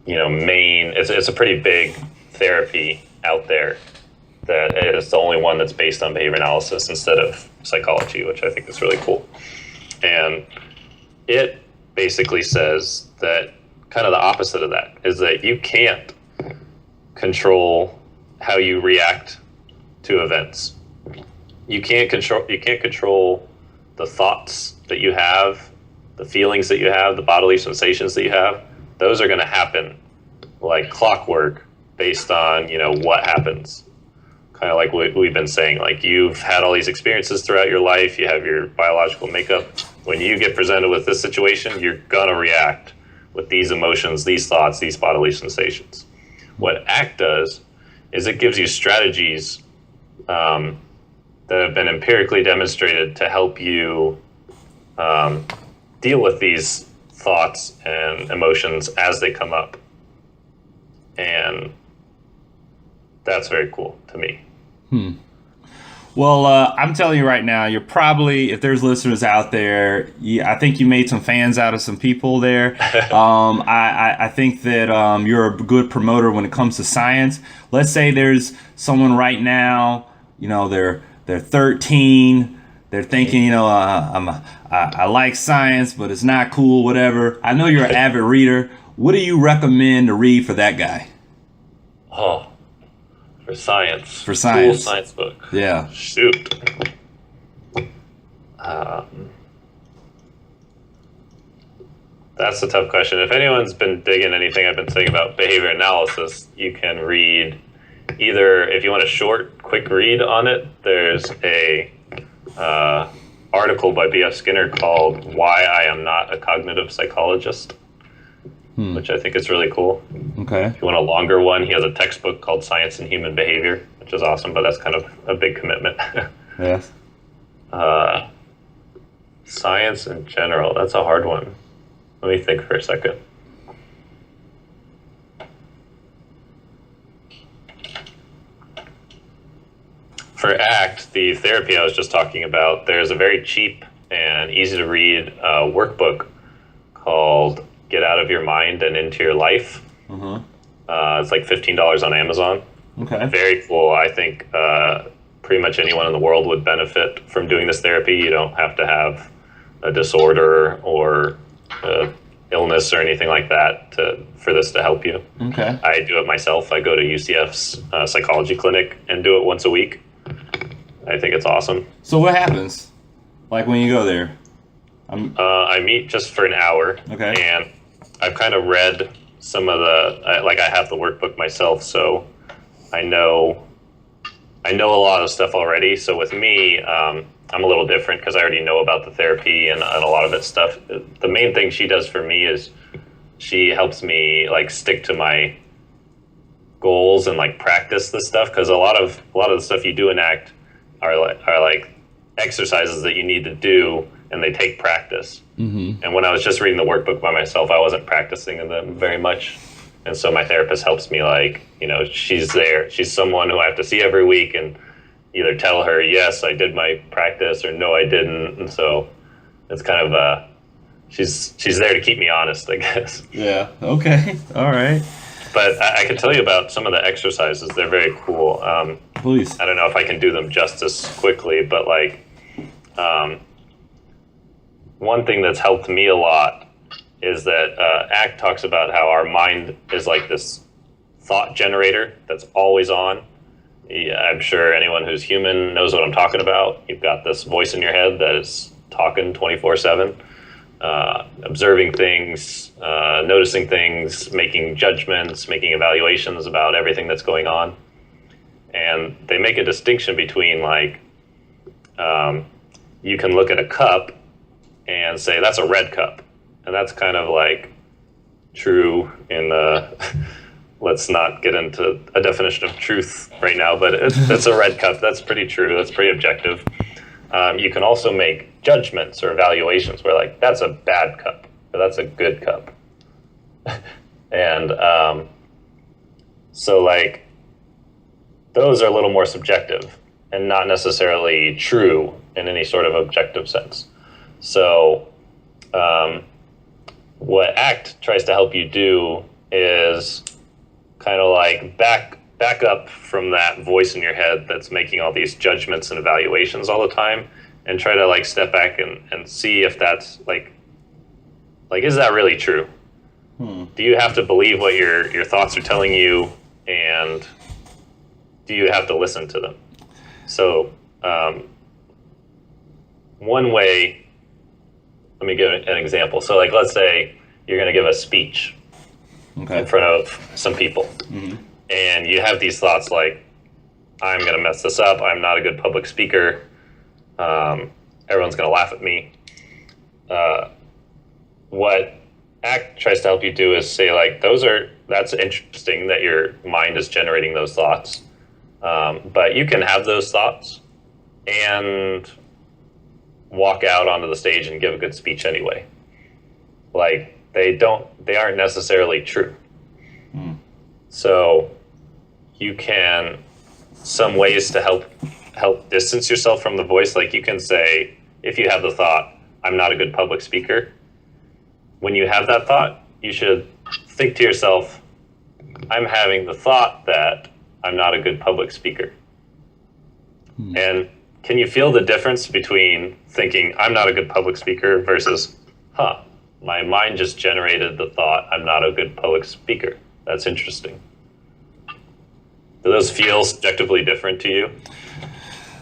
main. It's a pretty big therapy out there that is the only one that's based on behavior analysis instead of psychology, which I think is really cool. And it basically says that kind of the opposite of that is that you can't control how you react to events. You can't control the thoughts that you have, the feelings that you have, the bodily sensations that you have. Those are going to happen like clockwork based on, what happens. Kind of like what we've been saying, like you've had all these experiences throughout your life, you have your biological makeup. When you get presented with this situation, you're going to react with these emotions, these thoughts, these bodily sensations. What ACT does is it gives you strategies that have been empirically demonstrated to help you deal with these thoughts and emotions as they come up. And that's very cool to me. Well, I'm telling you right now, you're probably, if there's listeners out there, I think you made some fans out of some people there. I think that you're a good promoter when it comes to science. Let's say there's someone right now, they're 13, they're thinking, I like science, but it's not cool, whatever. I know you're an avid reader. What do you recommend to read for that guy? Oh, for science. For science. Cool science book. Yeah. Shoot. That's a tough question. If anyone's been digging anything I've been saying about behavior analysis, you can read either, if you want a short, quick read on it, there's a article by B.F. Skinner called Why I Am Not a Cognitive Psychologist, which I think is really cool. Okay. If you want a longer one, he has a textbook called Science and Human Behavior, which is awesome, but that's kind of a big commitment. Yes. Science in general, that's a hard one. Let me think for a second. For ACT, the therapy I was just talking about, there's a very cheap and easy to read workbook called Get Out of Your Mind and Into Your Life. It's like $15 on Amazon. Okay. Very cool. I think pretty much anyone in the world would benefit from doing this therapy. You don't have to have a disorder or illness or anything like that for this to help you. Okay. I do it myself. I go to UCF's psychology clinic and do it once a week. I think it's awesome. So what happens? Like when you go there? I meet just for an hour. Okay. And I've kind of read some of I have the workbook myself, so I know a lot of stuff already. So with me, I'm a little different because I already know about the therapy and a lot of its stuff. The main thing she does for me is she helps me like stick to my goals and like practice this stuff, because a lot of the stuff you do in ACT are like exercises that you need to do, and they take practice. And when I was just reading the workbook by myself, I wasn't practicing them very much. And so my therapist helps me, she's there. She's someone who I have to see every week and either tell her, yes, I did my practice, or no, I didn't. And so it's kind of, she's there to keep me honest, I guess. Yeah. Okay. All right. But I can tell you about some of the exercises. They're very cool. Please. I don't know if I can do them justice quickly, but one thing that's helped me a lot is that ACT talks about how our mind is like this thought generator that's always on. Yeah, I'm sure anyone who's human knows what I'm talking about. You've got this voice in your head that is talking 24/7, observing things, noticing things, making judgments, making evaluations about everything that's going on. And they make a distinction between like, you can look at a cup and say, that's a red cup. And that's kind of like true in the, let's not get into a definition of truth right now, but it's a red cup. That's pretty true. That's pretty objective. You can also make judgments or evaluations where like, that's a bad cup, or that's a good cup. And so like, those are a little more subjective and not necessarily true in any sort of objective sense. So what ACT tries to help you do is kind of like back up from that voice in your head that's making all these judgments and evaluations all the time, and try to like step back and see if that's like is that really true? Do you have to believe what your thoughts are telling you, and do you have to listen to them? So one way, let me give an example. So like, let's say you're going to give a speech in front of some people. Mm-hmm. And you have these thoughts like, I'm going to mess this up. I'm not a good public speaker. Everyone's going to laugh at me. What ACT tries to help you do is say like, that's interesting that your mind is generating those thoughts. But you can have those thoughts and walk out onto the stage and give a good speech anyway. Like they aren't necessarily true. So you can, some ways to help distance yourself from the voice, like you can say, if you have the thought, I'm not a good public speaker, when you have that thought, you should think to yourself, I'm having the thought that I'm not a good public speaker. And can you feel the difference between thinking I'm not a good public speaker versus, my mind just generated the thought I'm not a good public speaker. That's interesting. Do those feel subjectively different to you?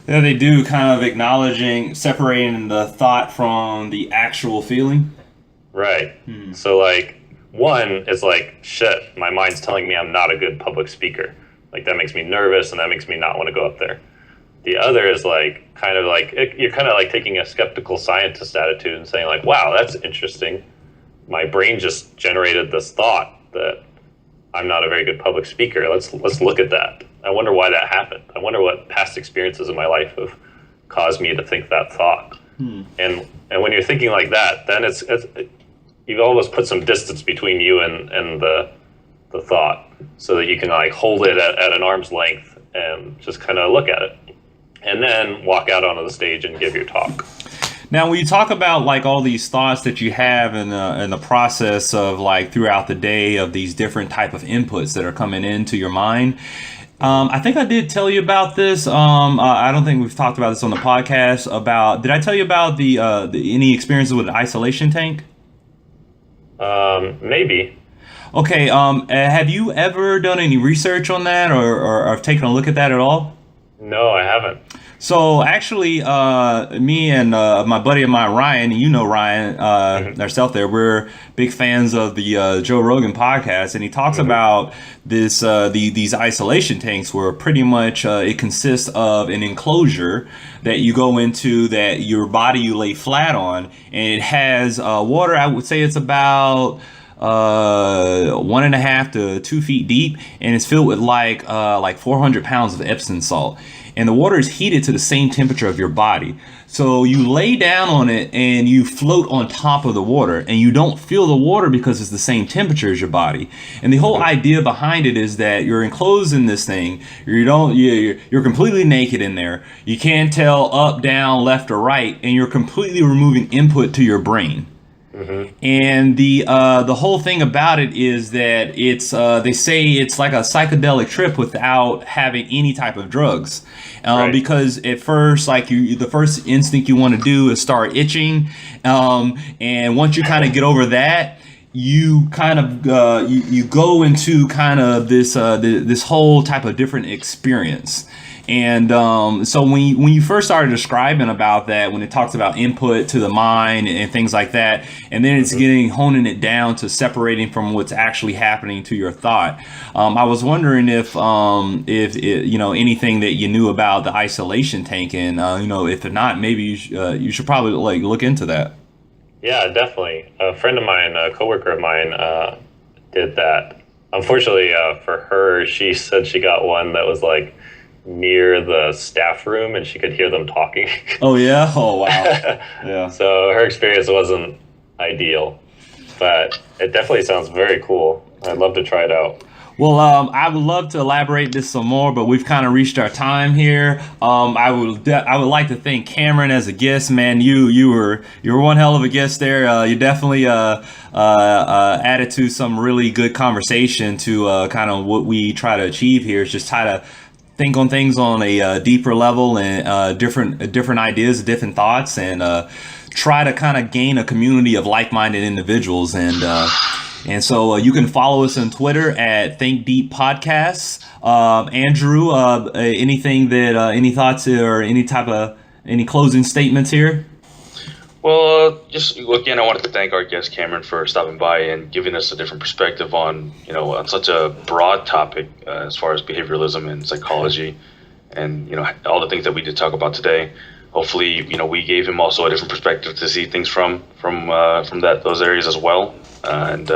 Yeah, they do, kind of separating the thought from the actual feeling. Right. So like, one is like, shit, my mind's telling me I'm not a good public speaker. Like that makes me nervous and that makes me not want to go up there. The other is like, you're kind of like taking a skeptical scientist attitude and saying like, wow, that's interesting. My brain just generated this thought that I'm not a very good public speaker. Let's look at that. I wonder why that happened. I wonder what past experiences in my life have caused me to think that thought. And when you're thinking like that, then it's you've almost put some distance between you and the thought, so that you can like hold it at an arm's length and just kind of look at it, and then walk out onto the stage and give your talk. Now, when you talk about like all these thoughts that you have in the process of like throughout the day of these different type of inputs that are coming into your mind, I think I did tell you about this. I don't think we've talked about this on the podcast. Did I tell you about the any experiences with an isolation tank? Maybe. Okay. Have you ever done any research on that, or taken a look at that at all? No, I haven't. So actually, me and my buddy of mine, Ryan, you know Ryan, ourselves there, we're big fans of the Joe Rogan podcast, and he talks about this these isolation tanks, where pretty much it consists of an enclosure that you go into, that your body you lay flat on, and it has water. I would say it's about 1.5 to 2 feet deep, and it's filled with like 400 pounds of Epsom salt. And the water is heated to the same temperature of your body. So you lay down on it and you float on top of the water, and you don't feel the water because it's the same temperature as your body. And the whole idea behind it is that you're enclosed in this thing. You're completely naked in there. You can't tell up, down, left, or right, and you're completely removing input to your brain. And the whole thing about it is that it's they say it's like a psychedelic trip without having any type of drugs, Right. because at first, like the first instinct you want to do is start itching, and once you kind of get over that, you kind of you go into kind of this whole type of different experience. And so when you first started describing about that, when it talks about input to the mind and things like that, and then it's getting honing it down to separating from what's actually happening to your thought, I was wondering if anything that you knew about the isolation tanking, if not, maybe you should probably like look into that. Yeah, definitely. A friend of mine, a coworker of mine, did that. Unfortunately, for her, she said she got one that was like near the staff room and she could hear them talking. Oh yeah? Oh wow. Yeah. So her experience wasn't ideal, but it definitely sounds very cool. I'd love to try it out. Well, I would love to elaborate this some more, but we've kind of reached our time here. I would like to thank Cameron as a guest, man. You were one hell of a guest there. You definitely added to some really good conversation to kind of what we try to achieve here. Is just try to think on things on a deeper level and different ideas, different thoughts, and try to kind of gain a community of like-minded individuals. And so you can follow us on Twitter at ThinkDeep Podcasts. Andrew, any thoughts or any closing statements here? Well, just again, I wanted to thank our guest Cameron for stopping by and giving us a different perspective on such a broad topic as far as behavioralism and psychology, and all the things that we did talk about today. Hopefully, we gave him also a different perspective to see things from those areas as well. And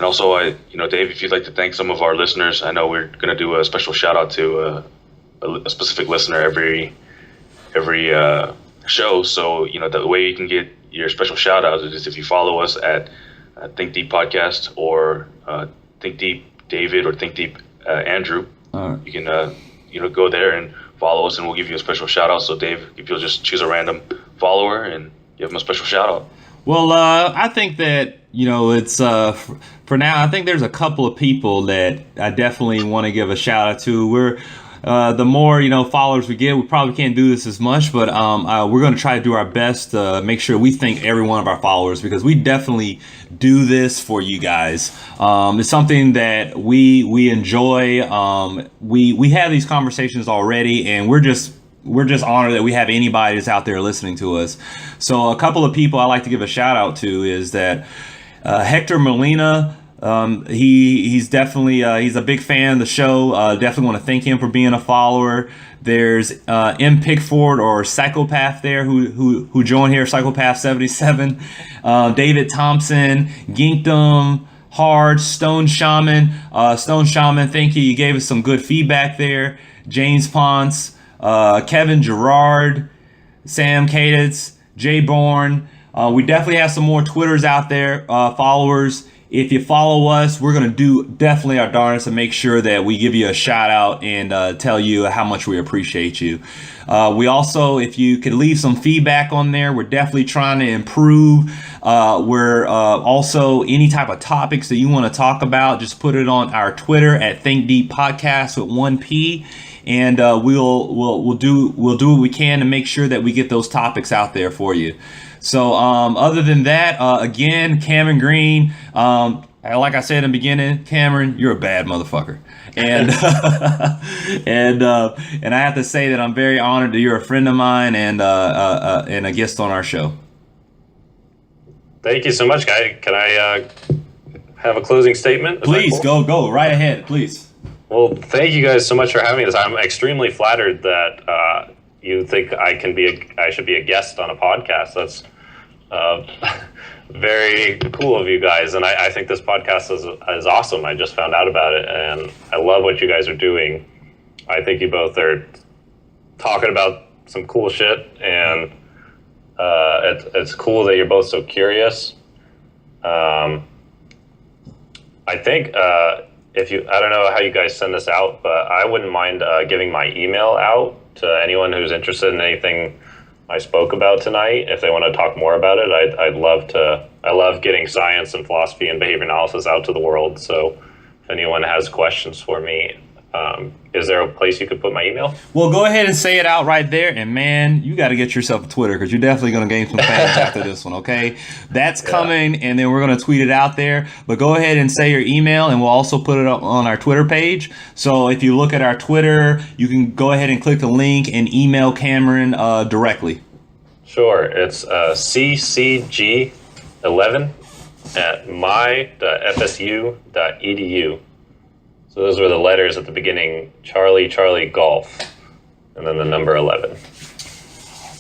also, Dave, if you'd like to thank some of our listeners, I know we're going to do a special shout out to a specific listener every show. So the way you can get your special shout out is if you follow us at Think Deep Podcast or Think Deep David or Think Deep Andrew. All right. You can go there and follow us, and we'll give you a special shout out. So Dave, if you'll just choose a random follower and give them a special shout out. Well, I think that it's for now. I think there's a couple of people that I definitely want to give a shout out to. We're the more followers we get, we probably can't do this as much, but we're going to try to do our best to make sure we thank every one of our followers, because we definitely do this for you guys. It's something that we enjoy. We have these conversations already, and we're just honored that we have anybody that's out there listening to us. So a couple of people I like to give a shout out to is that Hector Molina. He's definitely he's a big fan of the show. Definitely want to thank him for being a follower. There's M. Pickford or Psychopath there who joined here, Psychopath 77. David Thompson, Ginkdom, Hard, Stone Shaman. Stone Shaman, thank you. You gave us some good feedback there. James Ponce, Kevin Gerard, Sam Cadence, Jay Bourne. We definitely have some more Twitters out there, followers. If you follow us, we're going to do definitely our darndest to make sure that we give you a shout out and tell you how much we appreciate you. We also, if you could leave some feedback on there, we're definitely trying to improve. We're also any type of topics that you want to talk about, just put it on our Twitter at ThinkDeep Podcast with 1P. And we'll do what we can to make sure that we get those topics out there for you. So other than that, again, Cameron Green, like I said in the beginning, Cameron, you're a bad motherfucker. And and I have to say that I'm very honored that you're a friend of mine and a guest on our show. Thank you so much, guy. Can I have a closing statement? Please, go right ahead, please. Well, thank you guys so much for having us. I'm extremely flattered that you think I should be a guest on a podcast. That's very cool of you guys, and I think this podcast is awesome. I just found out about it, and I love what you guys are doing. I think you both are talking about some cool shit, and it's cool that you're both so curious. I think I don't know how you guys send this out, but I wouldn't mind giving my email out to anyone who's interested in anything I spoke about tonight. If they want to talk more about it, I'd love to I love getting science and philosophy and behavior analysis out to the world. So if anyone has questions for me, is there a place you could put my email? Well, go ahead and say it out right there. And man, you got to get yourself a Twitter because you're definitely going to gain some fans after this one. Okay, that's coming, and then we're going to tweet it out there. But go ahead and say your email, and we'll also put it up on our Twitter page. So if you look at our Twitter, you can go ahead and click the link and email Cameron directly. Sure, it's ccg11@my.fsu.edu. So those were the letters at the beginning: Charlie, Charlie, Golf, and then the number 11.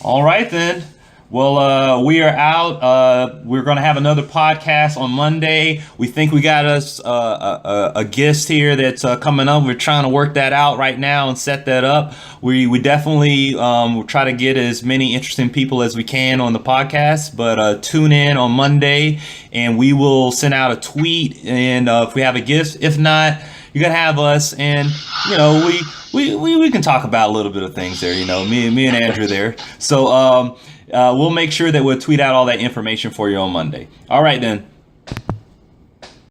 All right, then. Well, we are out. We're going to have another podcast on Monday. We think we got us a guest here that's coming up. We're trying to work that out right now and set that up. We definitely will try to get as many interesting people as we can on the podcast. But tune in on Monday, and we will send out a tweet. And if we have a guest, if not, you're gonna have us, and we can talk about a little bit of things there. Me and Andrew there. So we'll make sure that we'll tweet out all that information for you on Monday. All right then.